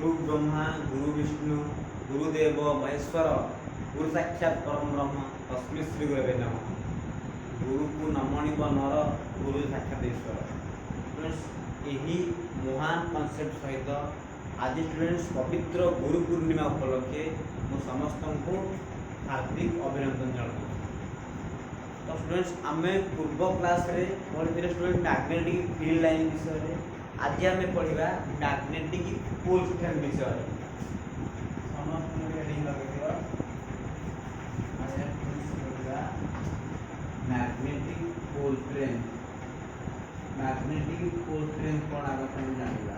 गुरु ब्रह्मा गुरु विष्णु गुरुदेव महेश्वर गुरु साक्षात परम ब्रह्म तस्मै श्री गुरवे नमः। गुरु को नमणिब नर गुरु साक्षात ईश्वर। स्टूडेंट्स यही महान कॉन्सेप्ट सहित आज स्टूडेंट्स पवित्र गुरु पूर्णिमा उपलक्षे मु समस्त को हार्दिक अभिनंदन जनाऊँ। तो स्टूडेंट्स आम पूर्व क्लास रे पढ़ी स्टूडेंट मैग्नेटिक फील्ड लाइन विषय आज आम पढ़ा मैग्नेटिक पोल स्ट्रेंथ विषय। समस्त हेडिंग लगे magnetic pole strength. Magnetic pole strength कौन आगे जाना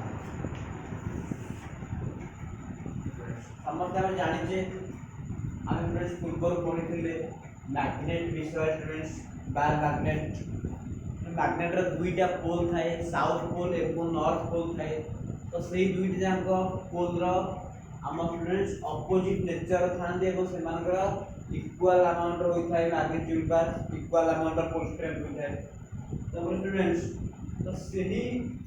समस्त आम जाने आम फ्रेंड्स पूर्व पढ़ी मैग्नेट विषय। स्टूडेंट्स बार मैग्नेट रो दुईटा पोल थाए साउथ पोल एवं नॉर्थ पोल थाए। तो सही दुईटा जाक पोल रो आम स्टूडेंट्स अपोजिट नेचर थांदे एवं से मानकर इक्वल अमाउंट होई थाए मैग्नीट्यूड बार equal amount of pole strength होई थाए। तो स्टूडेंट्स तो सही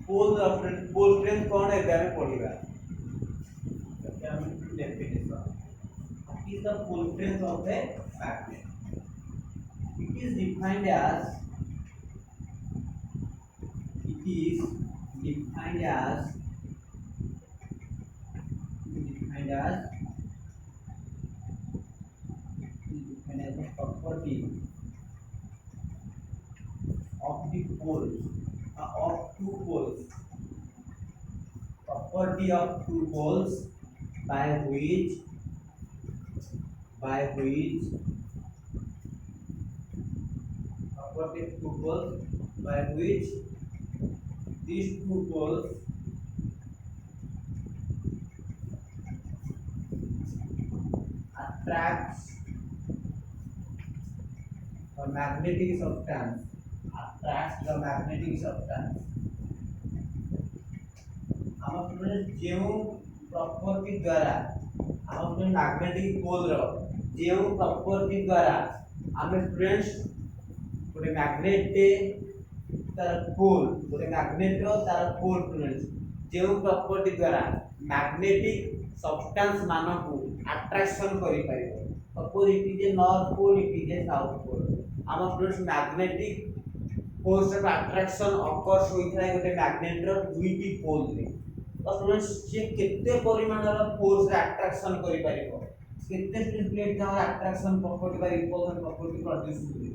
पोल स्ट्रेंथ कौन है हमें पढ़िबा। तो हम definition what is the pole strength of a magnet. It is defined as the property of the poles of two poles. Property of two poles by which property of two poles by which these two poles attracts the magnetic substance. हम जो property द्वारा हम magnetic pole रो जो property द्वारा हम students गोटे magnet तार पोल गोटे मैग्नेट रो तार पोल स्टूडेंट्स जो प्रॉपर्टी द्वारा मैग्नेटिक सब्सटेंस मान को अट्रैक्शन करि पारिबो। Suppose it is a north pole it is a south pole. हम students magnetic force of attraction occurs होई थाय गोटे मैग्नेट रो दुईटी पोल रे। तो स्टूडेंट्स जे केते परिमाण रो फोर्स रे अट्रैक्शन करि पारिबो केते स्ट्रेट प्लेट का attraction property bye repulsion property produce होई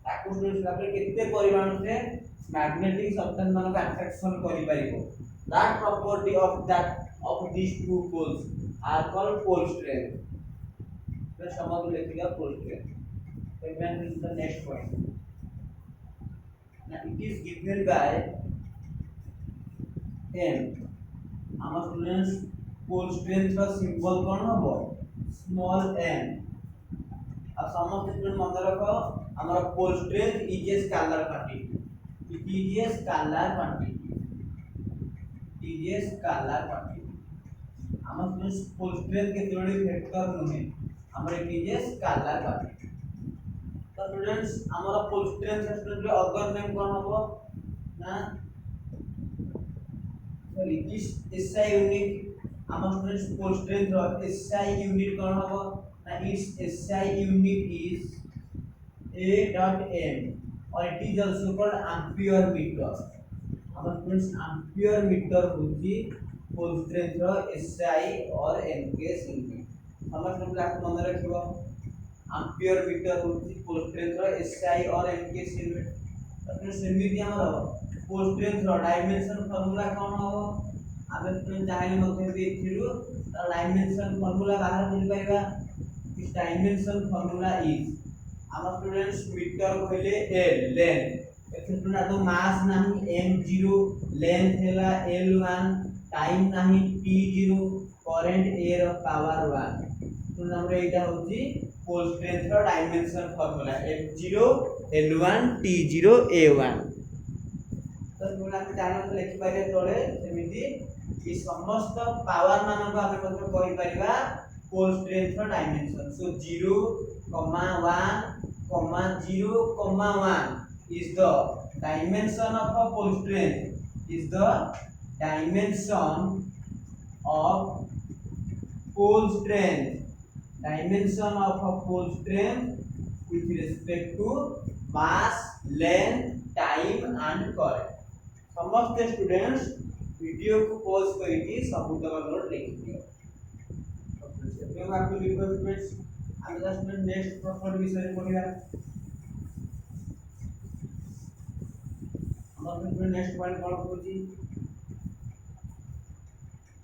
ताको स्टूडेंट्स आपले केते परिमाण से मैग्नेटिक सब्सटेंस मान को अट्रैक्शन करि पारिबो। That property of these two poles are called pole strength. तो समझ लेगा pole strength. Then is the next point. Now it is given by m. हम स्टूडेंट्स पोल स्ट्रेंथ का सिंबल कौन होबो स्मॉल m। अब समस्त स्टूडेंट मन रखो हमारा pole strength is a scalar quantity. It is a scalar quantity. हम स्टूडेंट्स पोल स्ट्रेंथ के थ्योरी वेक्टर नुहे हमरे it is a scalar quantity. तो स्टूडेंट्स हमारा pole strength student other name कौन होबो ना सॉरी इस एसआई यूनिट हम स्टूडेंट्स पोल स्ट्रेंथ रो एसआई यूनिट कौन होबो ना इस एसआई यूनिट इज A.m और it is also called ampere metre. हम स्टूडेंट्स एम्पियर मीटर होची पोल स्ट्रेंथ रो एसआई और एम के यूनिट। हम स्टूडेंट आपको मन रखिबो एम्पियर मीटर होची पोल स्ट्रेंथ रो एसआई और एम के यूनिट। तो सेमिति हमर पोल स्ट्रेंथ रो डायमेंशन फार्मूला कौन हो आबे तुम चाहे मते भी थिरु तर डायमेंशन फार्मूला बाहर मिल पाएगा। इस डायमेंशन फार्मूला इज हम स्टूडेंट्स मीटर कहले l लेंथ एथे स्टूडेंट तो मास नाही m0 लेंथ हैला l1 टाइम नाही t0 current a row power 1। तो हमरे एटा होची पोल स्ट्रेंथ रो dimension formula m0 l1 t0 a1। तो स्टूडेंट हम जानो तो लिखि पारे तळे सेमिति ई समस्त पावर मान को हम मतलब कहि परिबा पोल स्ट्रेंथ रो dimension. So 0, 1, 0, 1 is the dimension of a pole strength is the dimension of pole strength, dimension of a pole strength with respect to mass, length, time and current. समस्त स्टूडेंट्स वीडियो को pause करके सब तक note लिख दियो। तो मैं आपको लिखो स्टूडेंट्स हम जस्ट नेक्स्ट प्रॉपर्टी विषय में पढ़िया। हम नेक्स्ट पॉइंट कौन होची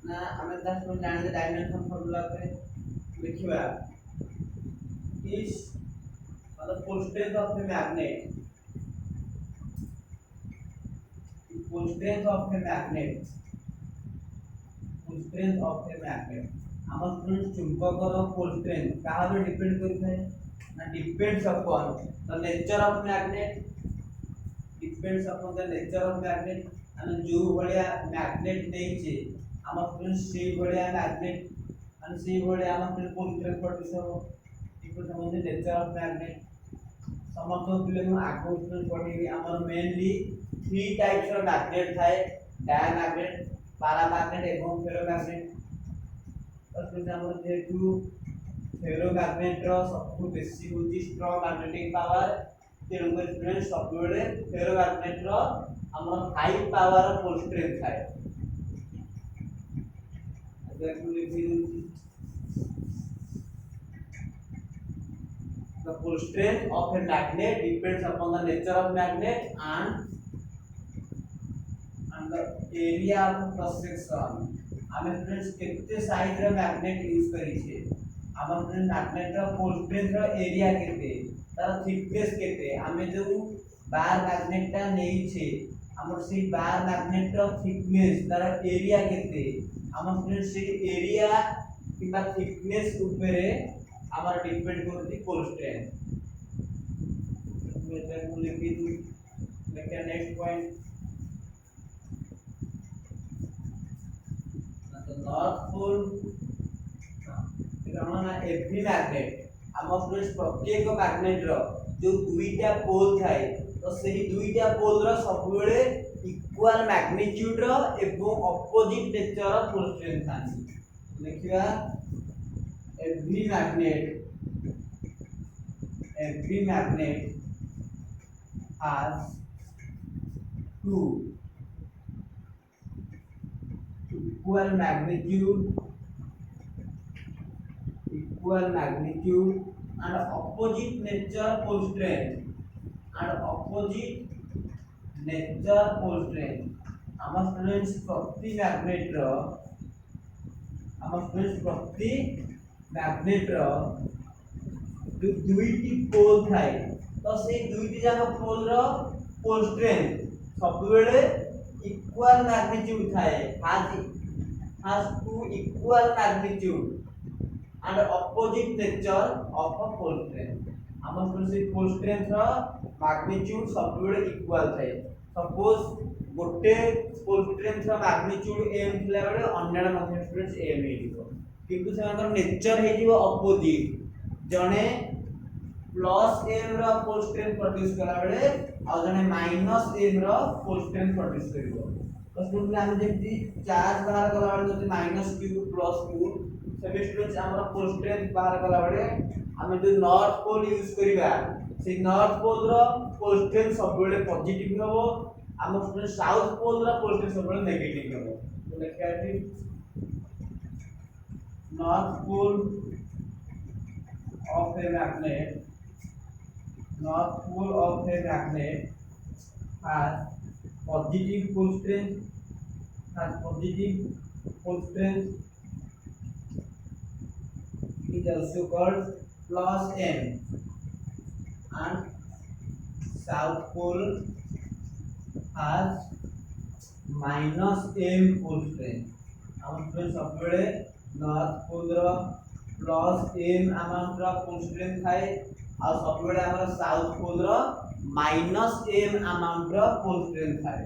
ना हमें जस्ट जान दे डायमेंशन फार्मूला पे लिखिबा इज मतलब full strength of the magnet, full strength of the magnet, full strength of the magnet हम स्टूडेंट चुंबकर full strength कहाँ पे डिपेंड करता है ना depends upon the nature of magnet, depends upon the nature of magnet અને जो भलिया magnet देइछे हम student से भलिया मैग्नेट અને से भलिया हम स्टूडेंट full strength प्रोड्यूस हो इको संबंधी नेचर ऑफ मैग्नेट समस्त पिले मु आगो स्टूडेंट पढिबी हमर मेनली 3 टाइप्स रो मैग्नेट थाए डायमैग्नेट, पैरामैग्नेट एवं फेरोमैग्नेट। तो स्टूडेंट हमर जेतु फेरोमैग्नेट रो सबु बेसी होची स्ट्रांग मैग्नेटिक पावर तेणु कर स्टूडेंट सब बेले फेरोमैग्नेट रो हमर हाई पावर फुल स्ट्रेंथ थाए। देखु लिखि the full strength of a magnet depends upon the nature of magnet and the area of cross section। हमें स्टूडेंट्स कितने साइज रे मैग्नेट यूज करी छे हम स्टूडेंट मैग्नेट रो फुल स्ट्रेंथ रो एरिया केते तार थिकनेस केते हमें जो बार मैग्नेट ता नेई छे हमर से बार मैग्नेट रो थिकनेस तार एरिया केते हम स्टूडेंट से एरिया किबा थिकनेस ऊपरे हमारा डिपेंड करती फुल स्ट्रेंथ। मैं देख लिखी दूं लेकिन नेक्स्ट पॉइंट तो नॉर्थ पोल इतना ना एवरी मैग्नेट हम स्टूडेंट्स प्रत्येक मैग्नेट रो जो दुईटा पोल थाए तो सही दुईटा पोल रो सब बेले इक्वल मैग्नीट्यूड रो एवं ऑपोजिट नेचर रो फुल स्ट्रेंथ थानी। देखिबा every magnet has two equal magnitude and opposite nature full strength and opposite nature full strength। हम स्टूडेंट्स प्रति मैग्नेट रो हम स्टूडेंट्स प्रति मैग्नेट रो जो दुईटी पोल थाए तो से दुईटी जाक पोल रो पोल स्ट्रेंथ सब बेले इक्वल मैग्नीट्यूड थाए has two equal magnitude and opposite nature of a pole strength। हम से पोल स्ट्रेंथ रो मैग्नीट्यूड सब बेले इक्वल थाए। सपोज गोटे पोल स्ट्रेंथ रो मैग्नीट्यूड m थिला बेले अन्यडा मध्ये स्टूडेंट्स m हेदिबो किंतु सेमानकर नेचर हेदिबो ऑपोजिट जने प्लस m रो फुल स्ट्रेंथ प्रोड्यूस करा बेले आ जने माइनस m रो फुल स्ट्रेंथ प्रोड्यूस करिवो। तो स्टूडेंट हम जेति चार्ज बाहर कला बेले जति minus q plus q semi students हमर फुल स्ट्रेंथ बाहर कला बेले हम जो नॉर्थ पोल यूज करिबा से नॉर्थ पोल रो फुल स्ट्रेंथ सब बेले पॉजिटिव हबो हम स्टूडेंट साउथ पोल रो फुल स्ट्रेंथ सब बेले नेगेटिव हबो। तो लिखा है north pole of a magnet has positive full strength is also called plus m and south pole has minus m full strength। हम स्टूडेंट सब बेले नॉर्थ पोल रो plus m amount रो full strength थाए आ सब बेले हमर south pole rho minus m amount रो full strength थाए।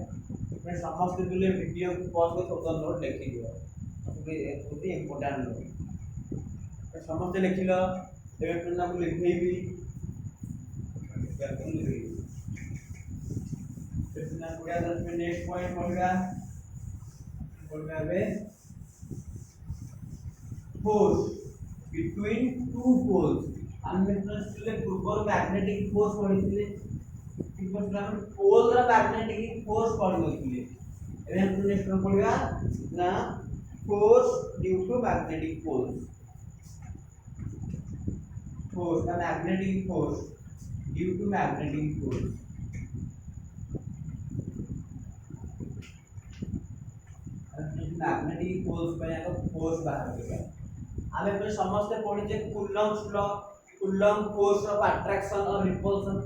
मैं समस्त पिले वीडियो को पॉज कर सब नोट लिखि दियो बहुत इंपोर्टेंट नोट तो समस्त लिखिलो एबे पुन्ना को लिखेबी क्या कोन लिखेबी फिर पुन्ना पूरा 10 मिनट नेक्स्ट पॉइंट पढ़गा बे force between two poles ଆମେ ଯେତେବେଳେ ପୂର୍ବରୁ ମ୍ୟାଗ୍ନେଟିକ ଫୋର୍ସ ପଢିଥିଲେ because ଆମେ pole ର ମ୍ୟାଗ୍ନେଟିକ ଫୋର୍ସ ପଢିନଥିଲେ ଏବେ ଆମେ ନେକ୍ସଟ କଣ ପଢିବା ନା force due to magnetic force the magnetic force due to magnetic force magnetic force पे याको फोर्स बाहर करेगा आमे पे समझते पढ़ी जे Coulomb's law Coulomb force of attraction और रिपल्शन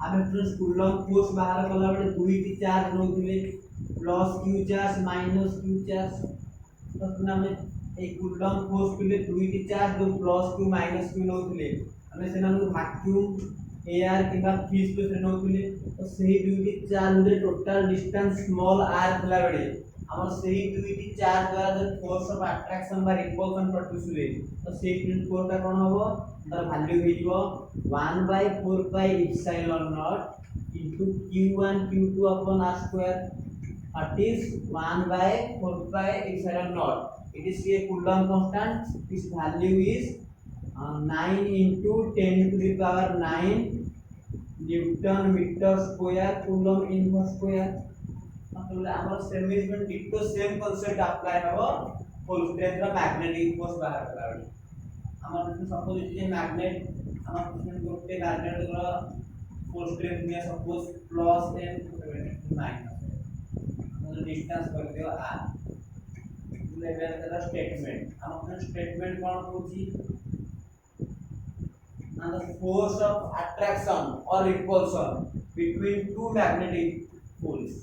आमे फ्रेंड्स कूलम्ब फोर्स बाहर कला बेले दुईटी चार्ज नउथिले plus Q charge minus Q charge तो नामे ए कूलम्ब फोर्स पे दुईटी चार्ज जो प्लस क्यू माइनस क्यू नउथिले आमे सेना वैक्यूम एआर किबा फ्री स्पेस रे नउथिले तो सही दुईटी चार्ज रे टोटल डिस्टेंस स्मॉल आर थला बेले हमर सही दुईटी चार्ज द्वारा जो फोर्स ऑफ अट्रैक्शन बा रिपल्शन प्रोड्यूस हुए तो सेही फील्ड फोर्स का कोन होबो तार वैल्यू हेइबो 1/4 pi epsilon not into q1 q2 upon r square that is 1/4 pi epsilon naught it is a coulomb constant its value is 9 into 10 to the power 9 newton meter square coulomb inverse square मतलब हमर सेमिजमेंट ditto same concept apply हबो full strength रा magnetic force बाहर कराबी हमर suppose जे magnet हमर गोटे magnet रा फुल स्ट्रेंथ में सपोज प्लस m माइनस मतलब डिस्टेंस कर दियो r लेवल का स्टेटमेंट हम अपना स्टेटमेंट कोन होची and the force of attraction or repulsion between two magnetic poles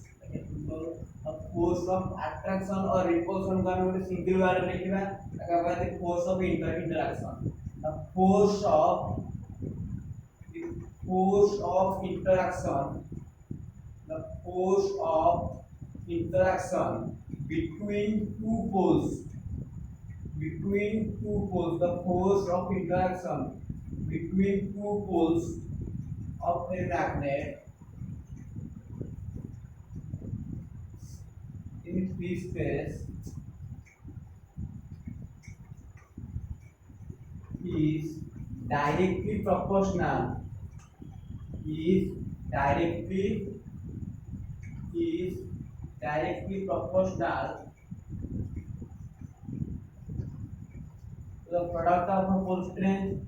force of attraction or repulsion का हम सिंगल वर्ड लिखिबा का कहते force of interaction the force of interaction the force of interaction between two poles the force of interaction between two poles of a magnet in free space is directly proportional to the product of a pole strength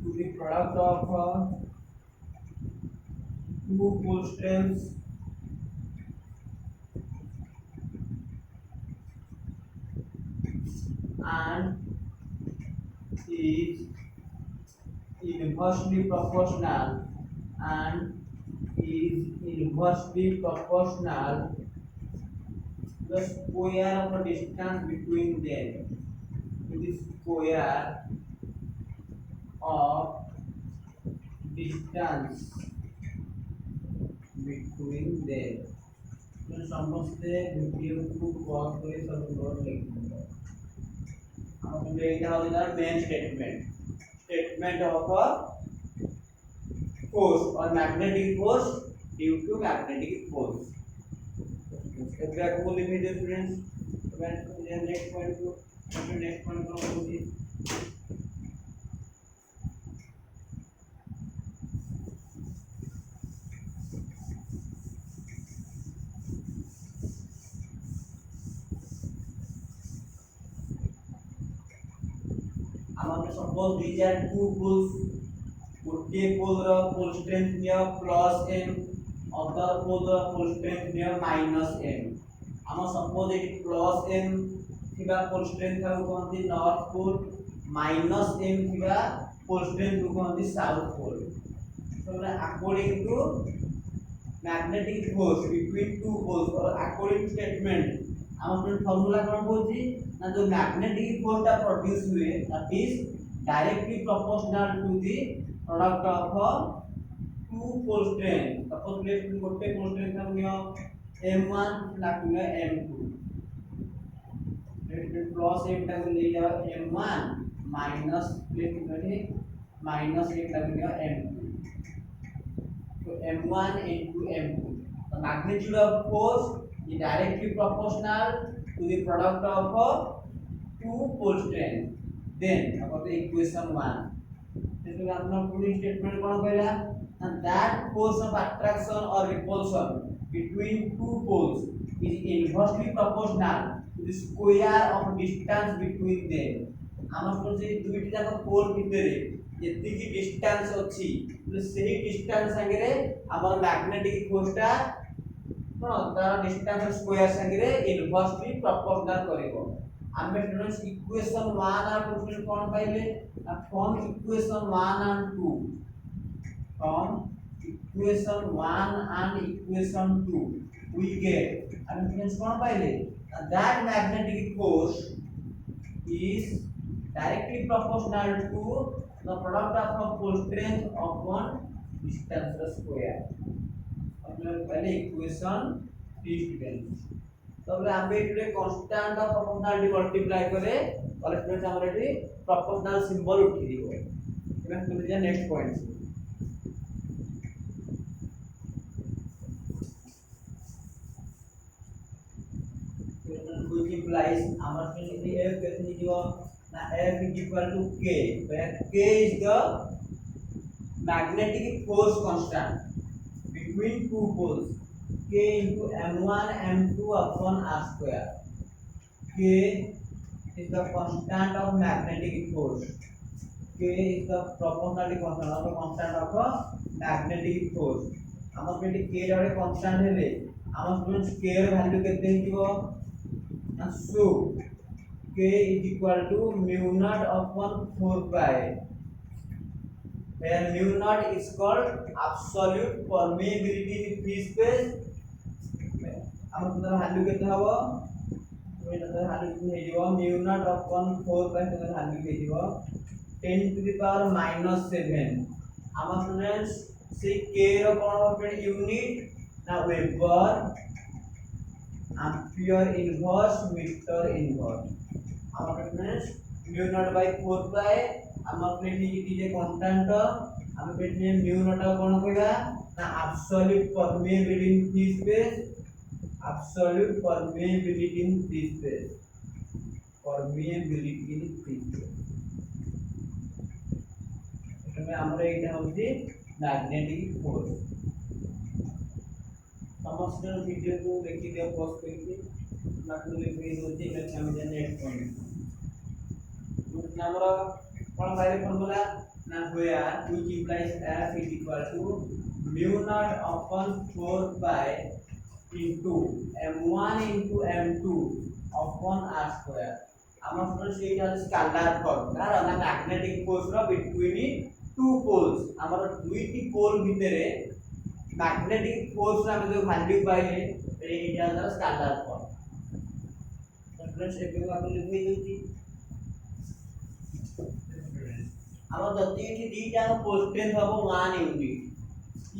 to the product of two pole strengths and is inversely proportional to the square of the distance between them to the square of distance between them तो समझते video को pause करे सब note लिखिए हम एटा हो गया main statement of a force और magnetic force due to magnetic force exact को लिख दे फ्रेंड्स तो नेक्स्ट पॉइंट को बोलिए हमने suppose these are two poles गोटे पोल रो पोल स्ट्रेंथ नियो प्लस m अदर पोल रो पोल स्ट्रेंथ नियो माइनस m हम सपोज एटी प्लस m थिबा पोल स्ट्रेंथ का कहंती नॉर्थ पोल माइनस m थिबा पोल स्ट्रेंथ को कहंती south pole so according to magnetic force between two poles और according to statement हम अपने फार्मूला कोन बोलची ना जो मैग्नेटिक फोर्स ता प्रोड्यूस हुए that is directly proportional to the product of two pole strength suppose लेट गोटे पोल स्ट्रेंथ हम नियो m1 लाकुले m2 लेट प्लस m ता ले जाओ m1 माइनस लेट माइनस m ता नियो m2 तो m1 into m2 the magnitude of force is directly proportional to the product of 2 pole strength, then about the equation 1 this आपन पूरी स्टेटमेंट कोन कहला, and that force of attraction or repulsion between two poles is inversely proportional to the square of distance between them. हमर जे दुईटी जाक पोल भितरे जति की distance अछि तो सही डिस्टेंस संगे हमर मैग्नेटिक फोर्सटा कोन तार डिस्टेंस स्क्वायर संगे इनवर्सली प्रोपोर्शनल करिवो। आमे स्टूडेंट्स इक्वेशन 1 और 2 से कोन पाइले, from equation 1 and 2 from equation 1 and equation 2 we get and friends कोन पाइले that magnetic force is directly proportional to the product of a pole strength upon distance square। अपने पहले equation 3 students तबले आमे एटे constant of proportionality multiply करे और students हमर eighty proportional symbol उठी दिबो। एमे तुम जा next point which implies our finally f कितनी जो ना f is equal to k, where k is the magnetic force constant between two poles, k into m1 m2 upon r square। k is the constant of magnetic force, k is the proportionality constant of the constant of magnetic force। हमर बेटी k रे constant हेले हमर students k रे value केते हिजो, so k is equal to mu naught upon 4 pi, where mu naught is called absolute permeability in free space। हम तोर वैल्यू केते हबो, तो तोर वैल्यू हे जिवो mu naught upon 4 pi तोर वैल्यू हे जिवो 10 to the power minus 7। हम स्टूडेंट्स से k रो कोन होबे यूनिट ना weber ampere inverse meter inverse। our friends mu naught by 4 pi हम अपने टी जे कांस्टेंट हम बेटने mu naught कोन कहला ना absolute permeability in free space, absolute permeability in free space, permeability in free space। एमे हमरे एटा होची मैग्नेटिक फोर्स। समस्त वीडियो को देखि दियो पॉज करके नाटू लिखि होती है हम जाने नेक्स्ट पॉइंट मतलब हमरा कोन बारे फॉर्मूला ना होया which implies f is equal to mu naught upon 4 pi into m1 into m2 upon r square। हमर स्टूडेंट्स एटा स्केलर फॉर्म तार ना मैग्नेटिक फोर्स रो बिटवीन टू पोल्स, हमर दुईटी पोल भितरे मैग्नेटिक फोर्स रा जो वैल्यू पाइले एटा इज स्केलर फॉर्म। फ्रेंड्स एक बार आपन लिखि देती हमर जति एठी दीटा पोल स्ट्रेंथ हबो 1 unit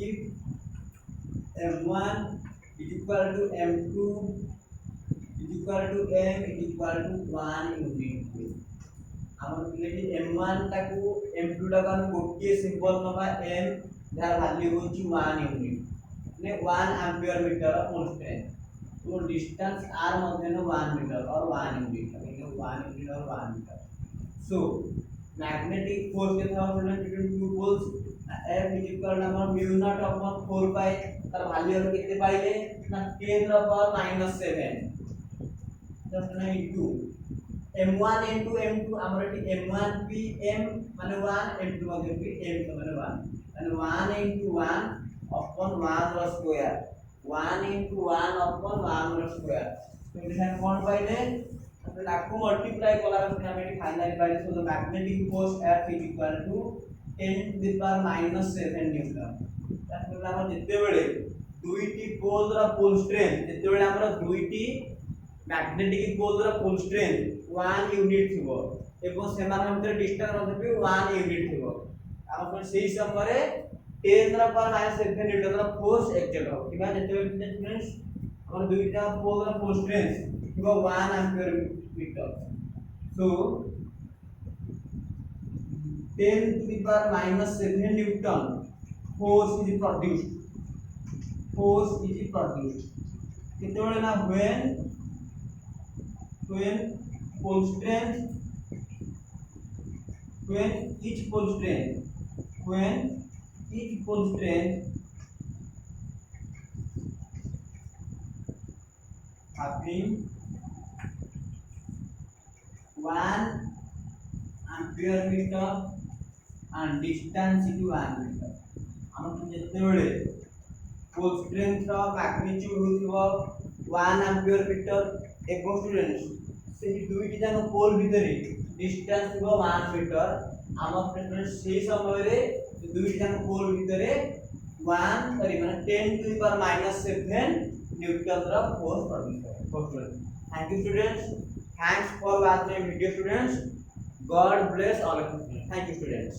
if m1 is equal to m2 is equal to m is equal to 1 unit. हमर लेकिन m1 ताकू m2 टा हम गोटे सिंबल नबा m जार वैल्यू होची 1 यूनिट ने 1 एंपियर मीटर पोल स्ट्रेंथ, तो डिस्टेंस r मध्ये न 1 मीटर और 1 यूनिट है 1 यूनिट और 1 मीटर। सो मैग्नेटिक फोर्स के था between two poles f is equal to mu naught upon 4 pi तार वैल्यू हम कितने पाइले ना 10 रा पावर -7 जस्ट ना इनटू m1 into m2 हमर m1 p m माने 1 m2 मध्ये p m माने 1 and 1 into 1 upon 1 whole square, 1 into 1 upon 1 whole square। तो इधर कौन पाइले तो लाखों मल्टीप्लाई कला रखना हमें फाइनल पाइले। So the magnetic force F is equal to 10 to the power -7 Newton. That मतलब हम जिते बेले दुईटी पोल रा पोल स्ट्रेंथ जिते बेले हमरा दुईटी मैग्नेटिक पोल रा पोल स्ट्रेंथ 1 यूनिट थिबो एवं सेमान भितर डिस्टेंस मध्ये भी 1 यूनिट थिबो। आपण सेही समय 10 रा पावर -7 न्यूटन रा फोर्स एक्सेप्ट हो किबा जते फ्रेंड्स हमर दुईटा पोल रा फोर्स स्ट्रेंथ किबा 1 ampere metre. So 10 to the power -7 newton force is produced कितने ना when pole strength when each pole strength having 1 ampere meter and distance is 1 meter हम जेतेबेले पोल स्ट्रेंथ रो मैग्नीट्यूड होथिबो 1 एम्पियर मीटर एगो students से दुईटी जानो पोल भितरे distance हो 1 metre हम students से समय रे दुईटी जानो पोल भितरे 1 सॉरी माने 10 टू द पावर -7 न्यूटन रो फोर्स प्रोड्यूस करे। Thank you students, thanks for watching video students, God bless all of you, thank you students.